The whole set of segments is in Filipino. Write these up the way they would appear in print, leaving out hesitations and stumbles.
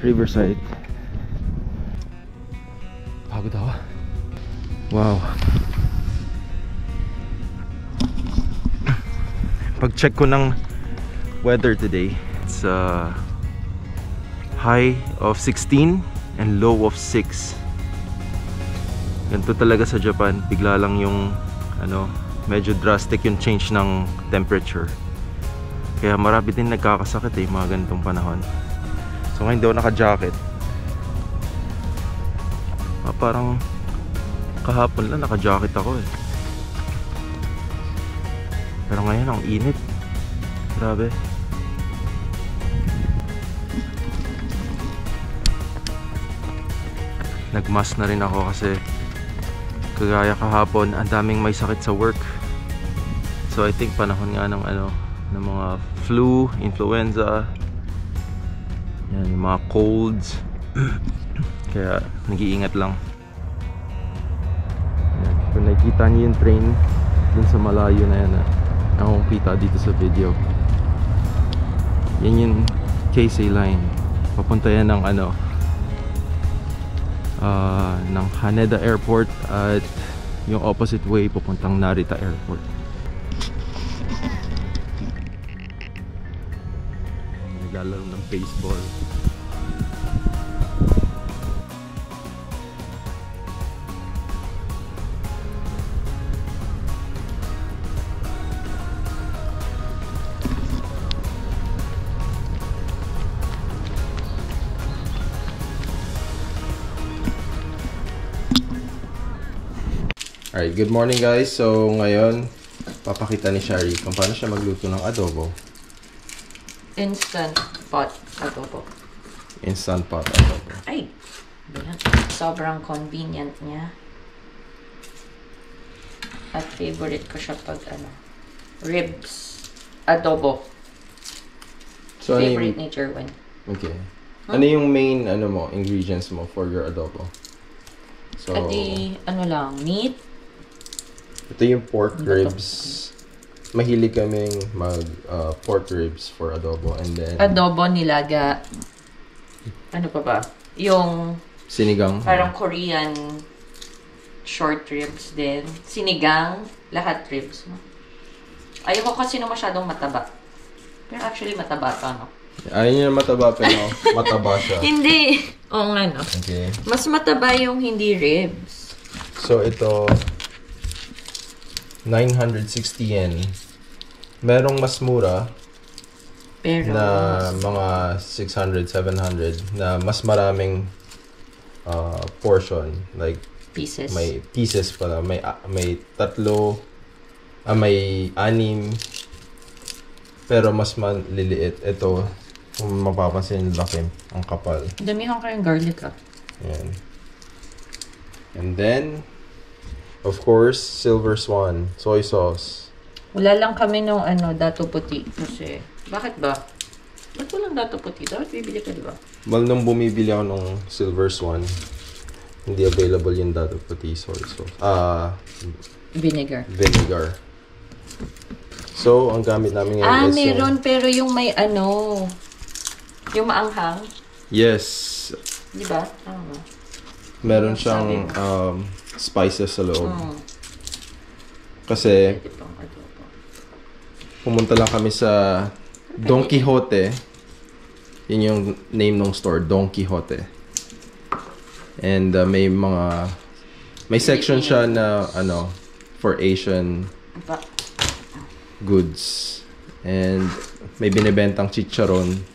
Riverside. Pagod ako. Wow. Pag-check ko ng weather today, it's high of 16 and low of 6. Ganito talaga sa Japan, bigla lang yung medyo drastic yung change ng temperature. Kaya marami din nagkakasakit mga ganitong panahon. So ngayon daw naka-jacket. Parang kahapon lang naka-jacket ako Pero ngayon ang init. Grabe. Nagmask na rin ako kasi kagaya kahapon, ang daming may sakit sa work. So I think panahon nga ng ng mga flu, influenza, yan, yung mga colds. Kaya nag-iingat lang. Yan. Kung nakikita niyo yung train dun sa malayo na yan, akong kita dito sa video, yan yung Keisei line. Papunta yan ng ng Haneda Airport, at yung opposite way papuntang Narita Airport. Naglalaro ng baseball. Alright, good morning guys. So ngayon, papakita ni Shari kung paano siya magluto ng adobo. Instant pot adobo. Instant pot adobo. Ay! Sobrang convenient niya. At favorite ko siya pag ribs adobo. So, favorite ni Jerwin. Okay. Ano yung main ingredients mo for your adobo? So, adi, lang, meat. Ito yung pork ribs. Mahilig kaming mag pork ribs for adobo, and then adobo nilaga. Ano pa ba? Yung sinigang. Parang Korean short ribs din. Sinigang, lahat ribs. Ayaw ko kasi masyadong mataba. Pero actually mataba pa, Ayaw niya mataba, pero mataba siya. Hindi. Oo nga, Okay. Mas mataba yung hindi ribs. So, ito 960 yen. Merong mas mura, pero na mga 600, 700 na mas maraming portion, like pieces. May pieces pala, may tatlo, may 6, pero mas maliliit. Ito, kung mapapansin, laki, ang kapal. Damihan ko yung garlic Yan. And then, of course, Silver Swan soy sauce. Wala lang kami nung dato puti. Kasi, bakit ba? Ba't walang dato puti? Dapat bibili ka, diba? Well, nung bumibili ako ng Silver Swan, hindi available yung dato puti soy sauce. Vinegar. Vinegar. So, ang gamit namin ngayon is meron, pero yung may yung maanghang. Yes. Diba? Meron siyang spices sa loob. Kasi pumunta lang kami sa Don Quijote. Yun yung name ng store, Don Quijote. And may section siya na for Asian goods. And may binibentang chicharon.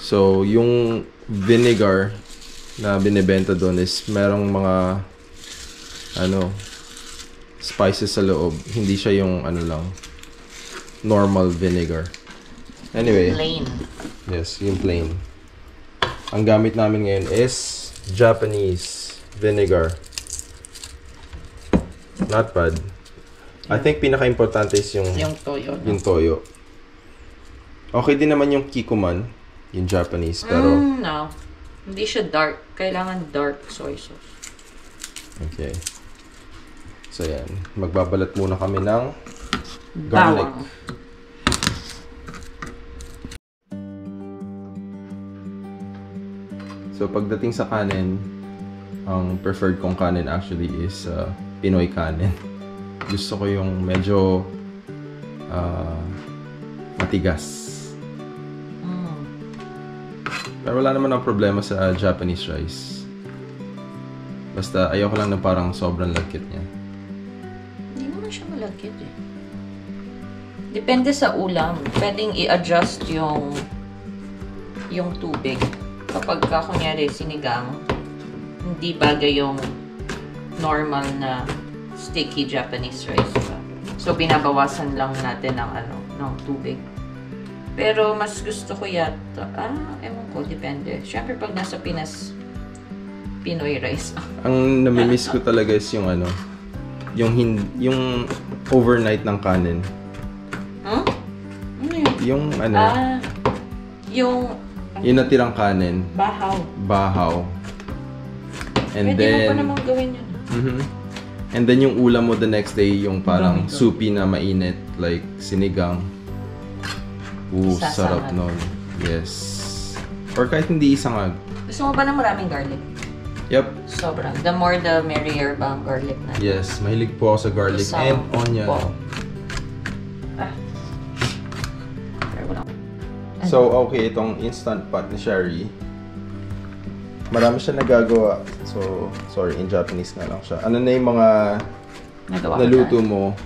So, yung vinegar na binibenta doon is merong mga spices sa loob. Hindi siya yung lang, normal vinegar. Anyway, plain. Yes, yung plain. Ang gamit namin ngayon is Japanese vinegar. Not bad. I think pinaka-importante is yung toyo. Yung toyo. Okay din naman yung Kikkoman, yung Japanese, pero no. Hindi siya dark. Kailangan dark soy sauce. Okay. So, yan. Magbabalat muna kami ng garlic. Bawang. So pagdating sa kanin, ang preferred kong kanin actually is Pinoy kanin. Gusto ko yung medyo matigas. Pero wala naman ang problema sa Japanese rice. Basta ayoko lang na parang sobrang lagkit niya. Hindi naman siya malagkit eh. Depende sa ulam. Pwedeng i-adjust yung tubig. Kapag kunyari sinigang, hindi bagay yung normal na sticky Japanese rice. Diba? So, binabawasan lang natin ng tubig. Pero, mas gusto ko yata, ewan ko, depende. Siyempre, pag nasa Pinas, Pinoy rice. Ang namimiss ko talaga is yung yung overnight ng kanin. Huh? Yung yung natirang kanin. Bahaw. And pwede then, mo pa namang gawin yun. And then yung ulam mo the next day, yung parang soupy na mainit, like sinigang. Sarap nun. Yes. Or kahit hindi isangag. Gusto mo ba ng maraming garlic? Yep. Sobrang. The more the merrier ba ang garlic na? Yes. Mahilig po ako sa garlic and onion. So, okay. Itong instant pot ni Sherry. Marami siya nagagawa. So, sorry. In Japanese na lang siya. Ano na yung mga naluto mo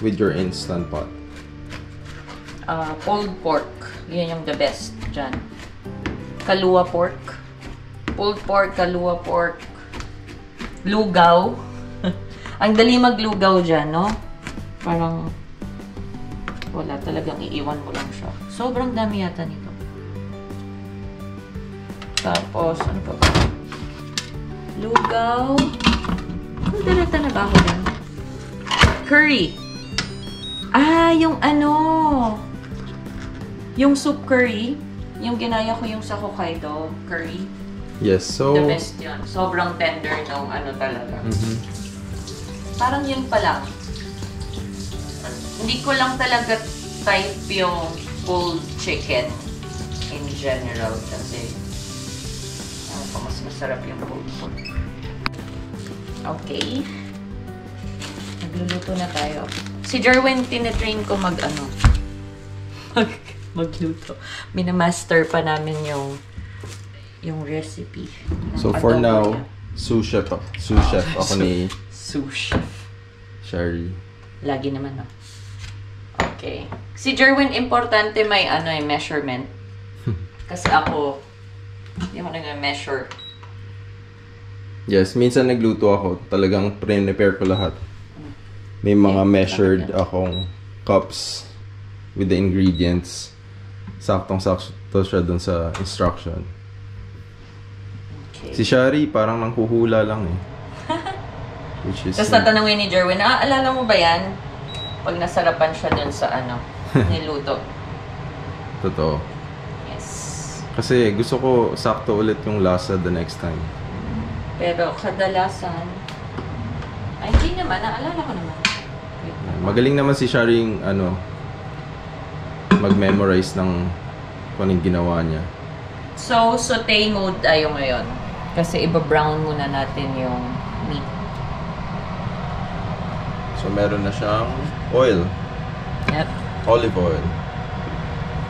with your instant pot? Pulled pork. Yun yung the best dyan. Kalua pork. Pulled pork, kalua pork. Lugaw. Ang dali maglugaw dyan, no? Parang wala, talagang iiwan mo lang siya. Sobrang dami yata nito. Tapos, ano pa ba? Lugaw. Ano dalata na ba ako dyan? Curry. Yung yung soup curry, yung ginaya ko yung sa Hokkaido curry. Yes, so... The best yun. Sobrang tender nung talaga. Parang yun pa lang. Hindi ko lang talaga type yung pulled chicken in general kasi mas masarap yung pulled pork. Okay. Nagluluto na tayo. Si Jerwin, tinatrain ko magluto. Minamaster pa namin yung recipe. So for now, sous chef ako ni Sous chef. Sherry. Lagi naman, no? Okay. Si Jerwin, importante may measurement. Kasi ako, hindi ako nag-measure. Yes, minsan nagluto ako. Talagang prepare ko lahat. May mga measured akong cups with the ingredients. Saktong-sakto siya dun sa instruction. Okay. Si Shari parang nanghuhula lang eh. Which is... Tapos tatanungin ni Jerwin, alala mo ba yan? Pag nasarapan siya dun sa niluto. Totoo. Yes. Kasi gusto ko sakto ulit yung lasa the next time. Pero kadalasan, hindi naman, naalala ko naman. Magaling naman si Shari yung mag-memorize ng kung anong ginawa niya. So, saute mode tayo ngayon. Kasi iba-brown muna natin yung meat. So, meron na siyang oil. Yep. Olive oil.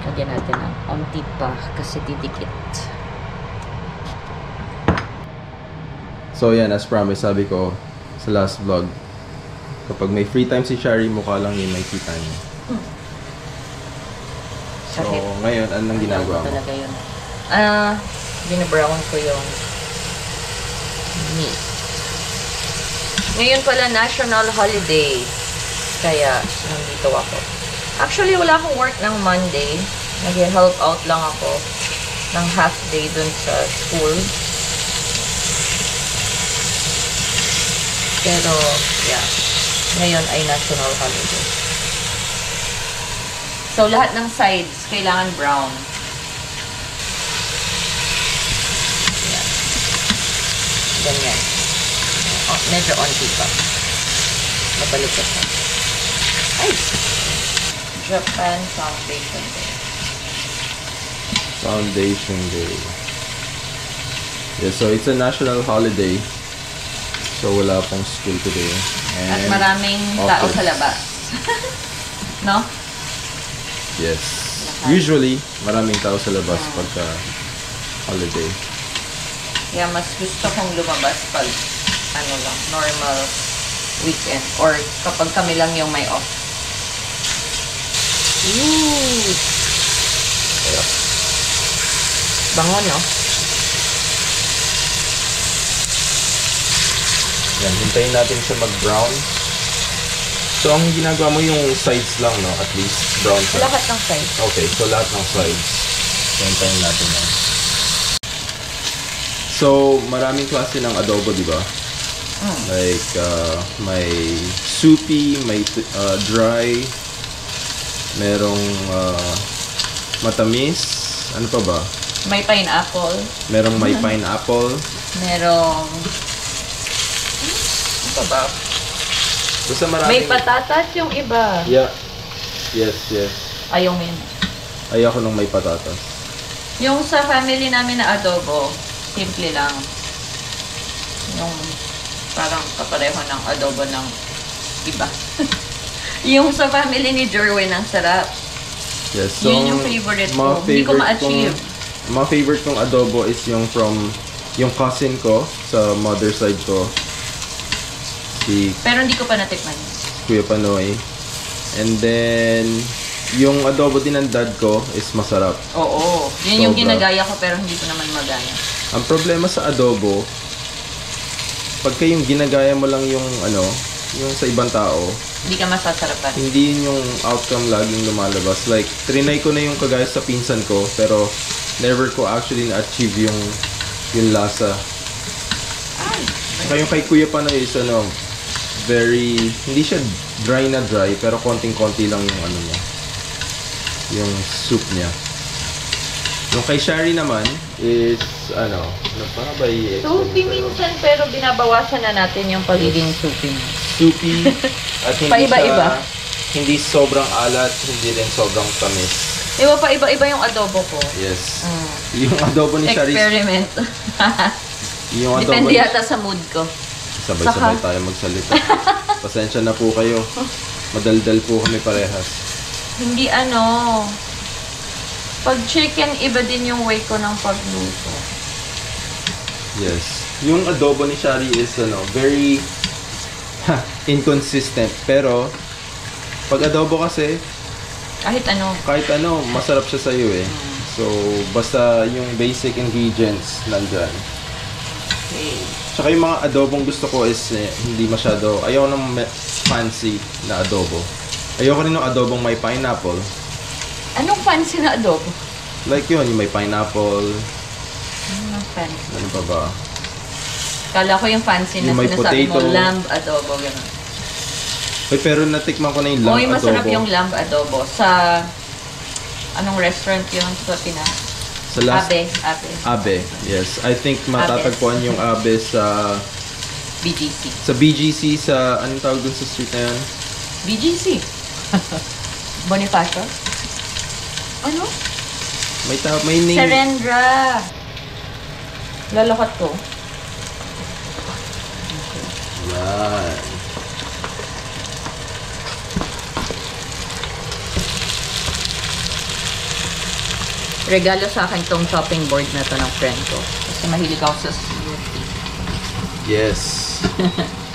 Lagyan natin ng onti pa kasi didikit. So, yan. As promised, sabi ko sa last vlog, kapag may free time si Shari, mukha lang yung may kita niya. So, ngayon, anong ginagawa mo? Talaga yun. Binabrown ko yung meat. Ngayon pala, national holiday. Kaya, nandito ako. Actually, wala akong work ng Monday. Nag-help out lang ako ng half day dun sa school. Pero, yeah. Ngayon ay national holiday. So, lahat ng sides, kailangan brown. Yan. Ganyan. Medyo onti pa. Mabalikat na. Ay! Japan Foundation Day. Foundation Day. Yeah, so it's a national holiday. So wala pong school today. At maraming tao sa labas. No? Yes. Usually, maraming tao sa labas pagka holiday. Kaya mas gusto kong lumabas pag ano lang, normal weekend or kapag kami lang yung may off. Ooh! Bango, no? Yan, hintayin natin siya mag-brown. So, ang ginagawa mo yung sides lang, no? At least, brown siya. Lahat ng sides. Okay, so lahat ng sides. So, hintayin natin yan. So, maraming klase ng adobo, di ba? Like, may soupy, may dry, merong matamis. Ano pa ba? May pineapple. Merong may pineapple. Merong... Ano pa ba? Basta maraming... May patatas yung iba. Yeah. Yes, yes. Ayaw mo yun. Ayoko nung may patatas. Yung sa family namin na adobo, simple lang. Yung parang kapareho ng adobo ng iba. Yung sa family ni Jerwin, ang sarap. Yes, so Yun yung favorite ko. Hindi ko ma-achieve. Mga favorite kong adobo is yung from yung cousin ko sa mother side ko. Si Pero hindi ko pa natikman. Kuya Panoy. And then, yung adobo din ng dad ko is masarap. Oo. Yun yung Sobra. ginagaya ko pero hindi ko naman magaya. Ang problema sa adobo, pagka yung ginagaya mo lang yung ano, yung sa ibang tao, Hindi ka masasarapan. hindi yun yung outcome laging lumalabas. Like, trinay ko na yung kagaya sa pinsan ko, pero never ko actually na-achieve yung lasa. Ay! Saka yung kay Kuya Panoy is ano, very, hindi siya dry na dry, pero konting-konti lang yung ano niya. Yung soup niya. Yung kay Shari naman is, ano pa ba i-explain Soupy ko sa'yo? minsan pero binabawasan na natin yung pagiging soupy. Soupy at hindi Paiba-iba. hindi sobrang alat, hindi rin sobrang tamis. Diba pa iba-iba yung adobo ko? Yes. Yung adobo ni Shari, Experiment. yung adobo Depende ni yata sa mood ko. sabay-sabay tayo magsalita. Pasensya na po kayo. Madaldal po kami parehas. Hindi ano. Pag chicken, iba din yung way ko ng pagluto. Yes. Yung adobo ni Shari is ano, very inconsistent. Pero, pag adobo kasi, Kahit ano. masarap siya sa'yo eh. So, basta yung basic ingredients nandyan. Okay. Tsaka yung mga adobong gusto ko is hindi masyado, ayoko ng fancy na adobo. Ayoko rin ng adobong may pineapple. Anong fancy na adobo? Like yun, yung may pineapple, Anong fancy? ano pa ba? Kala ko yung fancy na Yung may sinasabi mo, potato. lamb adobo. Gano'n. Ay, pero natikman ko na yung lamb Oy, masarap adobo. yung lamb adobo. Sa, anong restaurant yun sa Pinas? Sa last, Abe. Abe, yes. I think matatagpuan yung Abe sa BGC. BGC, sa, anong tawag dun sa street na yun? BGC? Bonifacio? Ano? May name. Serendra! Lalakot ko. Yan. Regalo sa akin tong chopping board na to ng friend ko. Kasi mahilig ako sa Snoopy. Yes.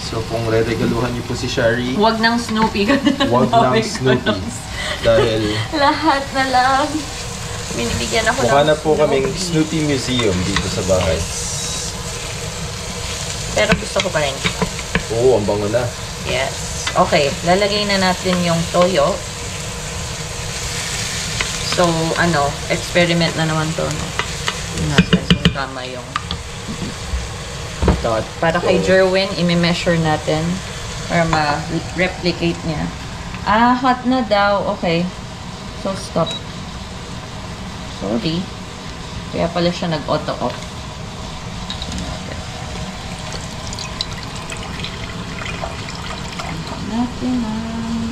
So, kung re-regaluhan niyo po si Shari, Huwag ng Snoopy. wag ng Snoopy. Dahil Lahat na lang. Binibigyan ako mukha ng na po kaming Snoopy Museum dito sa bahay. Pero gusto ko pa rin. Oo, ang bango na. Yes. Okay, lalagay na natin yung toyo. So, ano, experiment na naman to, no? Tingnan natin kung tama yung ito. Para kay Jerwin, imi-measure natin para ma-replicate niya. Ah, hot na daw. Okay. So, stop. Sorry. Kaya pala siya nag-auto-off. Natin ang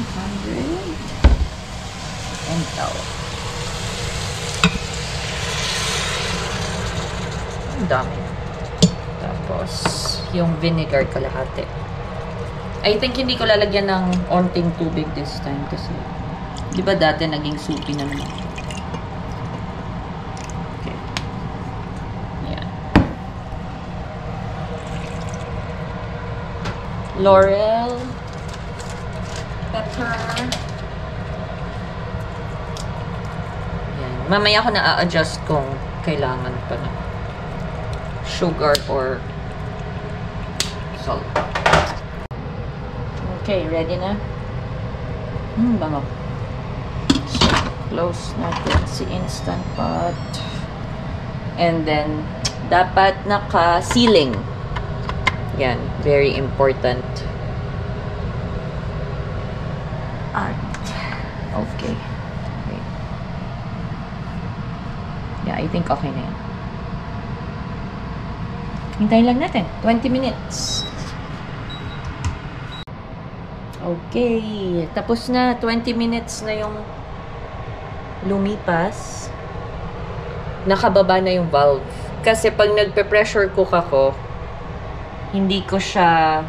100. And out. Ang dami. Tapos, yung vinegar kalahati. I think hindi ko lalagyan ng onting tubig this time kasi di ba dati naging soupy na naman. Okay. Yan. Laurel. Pepper. Yan. Mamaya ko na a-adjust kung kailangan pa na sugar or salt. Okay, ready na? Bango. So, close natin si Instant Pot. And then, dapat naka-sealing. Yan, very important. At, okay. Wait. Yeah, I think okay na yan. Hintayin lang natin. 20 minutes. Okay. Tapos na. 20 minutes na yung lumipas. Nakababa na yung valve. Kasi pag nagpe-pressure cook ako, hindi ko siya...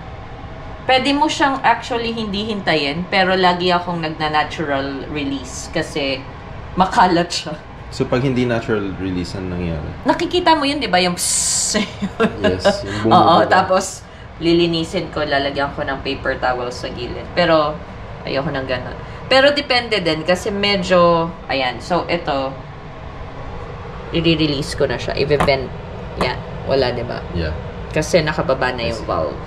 Pwede mo siyang actually hindi hintayin, pero lagi akong nagna-natural release kasi makalat siya. So, pag hindi natural release, ano nangyari? Nakikita mo yun, di ba? Yung psss. Yes. Yung Oo, tapos lilinisin ko, lalagyan ko ng paper towel sa gilid. Pero, ayoko ng ganun. Pero, depende din kasi medyo, ayan. So, ito, i-release ko na siya. I-vent. Yan. Wala, di ba? Yeah. Kasi nakababa na yung valve.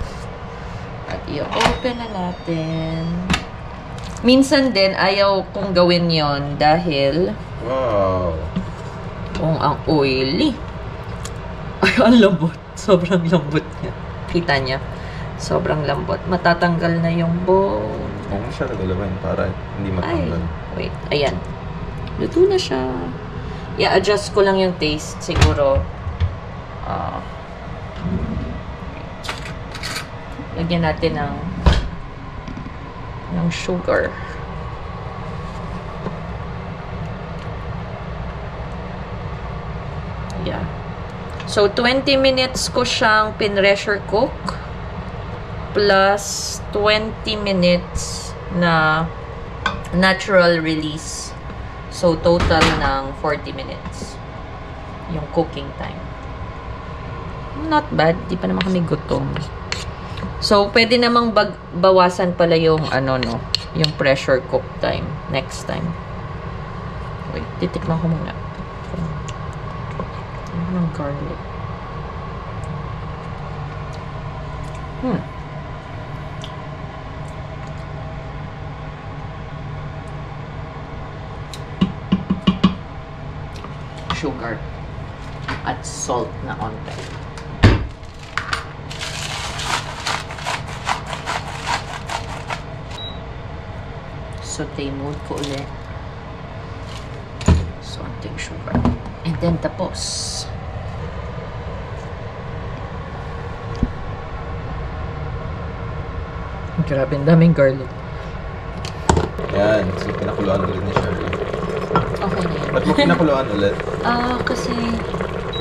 At i-open na natin. Minsan din, ayaw kong gawin yon dahil Wow. kung ang oily. Ay, ang lambot. Sobrang lambot niya. Kita niya. Sobrang lambot. Matatanggal na yung bone. Huwag mo siya nagalaman para hindi matanggal. Ay, wait. Ayan. Luto na siya. I-adjust ko lang yung taste. Siguro. Lagyan natin ng sugar. Yeah. So, 20 minutes ko siyang pin-pressure cook plus 20 minutes na natural release. So, total ng 40 minutes yung cooking time. Not bad. Di pa naman kami gutom. So, pwede namang bawasan pala yung yung pressure cook time next time. Wait, titikman ko muna. Ng garlic. Sugar at salt na onte. Saute mode ko ulit. So, onting sugar. And then, tapos. Grabe, ang daming garlic. Yan. So, pinakuluan ulit ni Shirley. Okay na yun. Ba't mo pinakuluan ulit? Kasi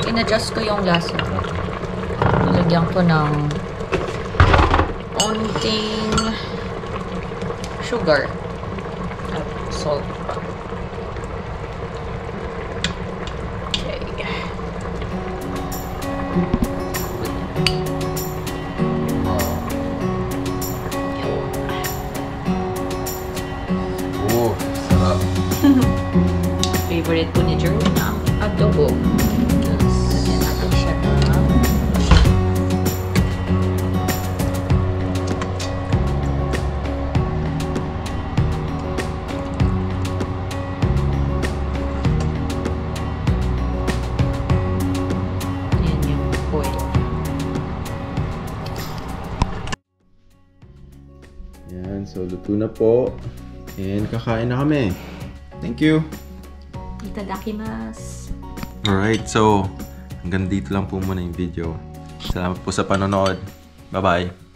in-adjust ko yung lasa. Nilagyan ko ng onting sugar at salt. Okay. Oh, sarap. Favorite ko ni Jeremy na adobo. Lagyan natin siya ng yan yung oil. Yan, so luto na po. And kakain na kami. Thank you. Itadakimasu. Alright, so hanggang dito lang po muna yung video. Salamat po sa panonood. Bye-bye.